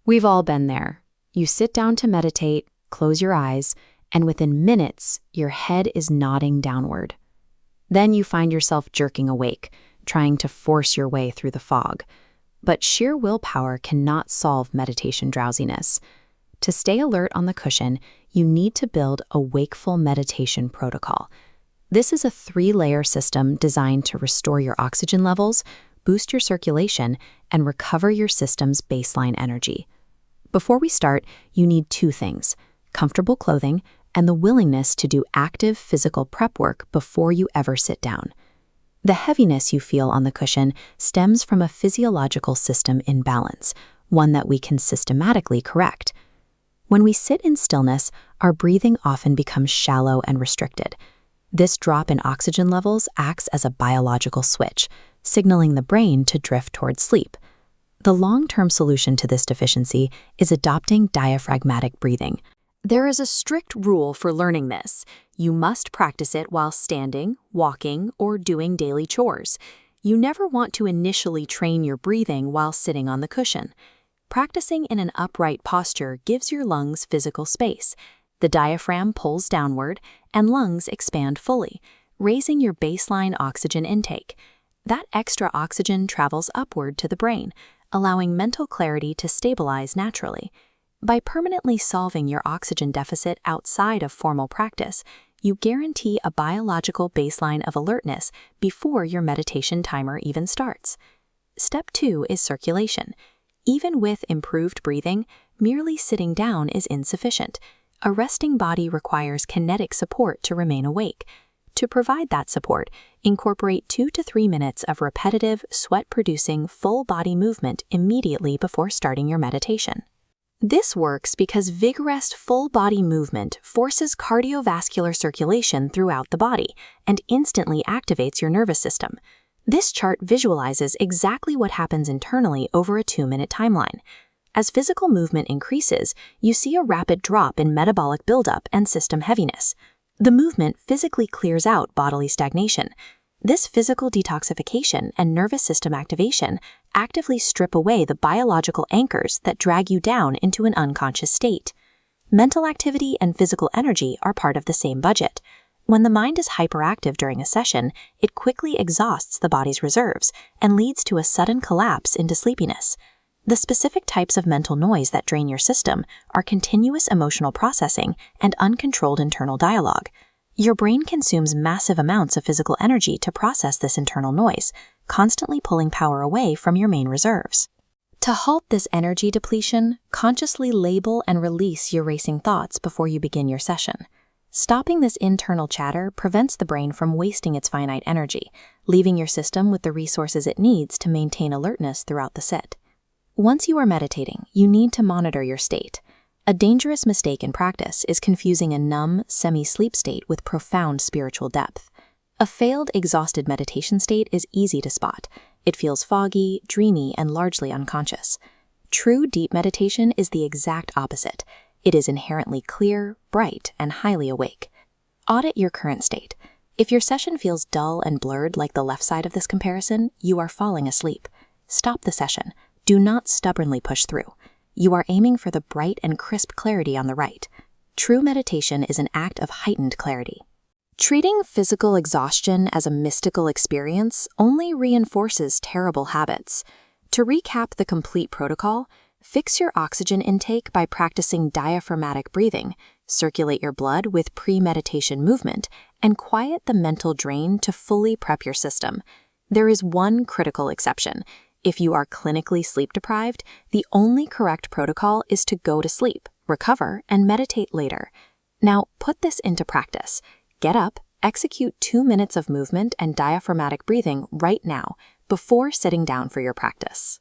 We've all been there. You sit down to meditate, close your eyes, and within minutes, your head is nodding downward. Then you find yourself jerking awake, trying to force your way through the fog. But sheer willpower cannot solve meditation drowsiness. To stay alert on the cushion, you need to build a wakeful meditation protocol. This is a 3-layer system designed to restore your oxygen levels, boost your circulation, and recover your system's baseline energy. Before we start, you need 2 things: comfortable clothing and the willingness to do active physical prep work before you ever sit down. The heaviness you feel on the cushion stems from a physiological system imbalance, one that we can systematically correct. When we sit in stillness, our breathing often becomes shallow and restricted. This drop in oxygen levels acts as a biological switch, signaling the brain to drift towards sleep. The long-term solution to this deficiency is adopting diaphragmatic breathing. There is a strict rule for learning this. You must practice it while standing, walking, or doing daily chores. You never want to initially train your breathing while sitting on the cushion. Practicing in an upright posture gives your lungs physical space. The diaphragm pulls downward, and lungs expand fully, raising your baseline oxygen intake. That extra oxygen travels upward to the brain, allowing mental clarity to stabilize naturally. By permanently solving your oxygen deficit outside of formal practice, you guarantee a biological baseline of alertness before your meditation timer even starts. Step 2 is circulation. Even with improved breathing, merely sitting down is insufficient. A resting body requires kinetic support to remain awake. To provide that support, incorporate 2 to 3 minutes of repetitive, sweat-producing, full-body movement immediately before starting your meditation. This works because vigorous full-body movement forces cardiovascular circulation throughout the body and instantly activates your nervous system. This chart visualizes exactly what happens internally over a 2-minute timeline. As physical movement increases, you see a rapid drop in metabolic buildup and system heaviness. The movement physically clears out bodily stagnation. This physical detoxification and nervous system activation actively strip away the biological anchors that drag you down into an unconscious state. Mental activity and physical energy are part of the same budget. When the mind is hyperactive during a session, it quickly exhausts the body's reserves and leads to a sudden collapse into sleepiness. The specific types of mental noise that drain your system are continuous emotional processing and uncontrolled internal dialogue. Your brain consumes massive amounts of physical energy to process this internal noise, constantly pulling power away from your main reserves. To halt this energy depletion, consciously label and release your racing thoughts before you begin your session. Stopping this internal chatter prevents the brain from wasting its finite energy, leaving your system with the resources it needs to maintain alertness throughout the sit. Once you are meditating, you need to monitor your state. A dangerous mistake in practice is confusing a numb, semi-sleep state with profound spiritual depth. A failed, exhausted meditation state is easy to spot. It feels foggy, dreamy, and largely unconscious. True deep meditation is the exact opposite. It is inherently clear, bright, and highly awake. Audit your current state. If your session feels dull and blurred like the left side of this comparison, you are falling asleep. Stop the session. Do not stubbornly push through. You are aiming for the bright and crisp clarity on the right. True meditation is an act of heightened clarity. Treating physical exhaustion as a mystical experience only reinforces terrible habits. To recap the complete protocol, fix your oxygen intake by practicing diaphragmatic breathing, circulate your blood with pre-meditation movement, and quiet the mental drain to fully prep your system. There is one critical exception. If you are clinically sleep-deprived, the only correct protocol is to go to sleep, recover, and meditate later. Now, put this into practice. Get up, execute 2 minutes of movement and diaphragmatic breathing right now, before sitting down for your practice.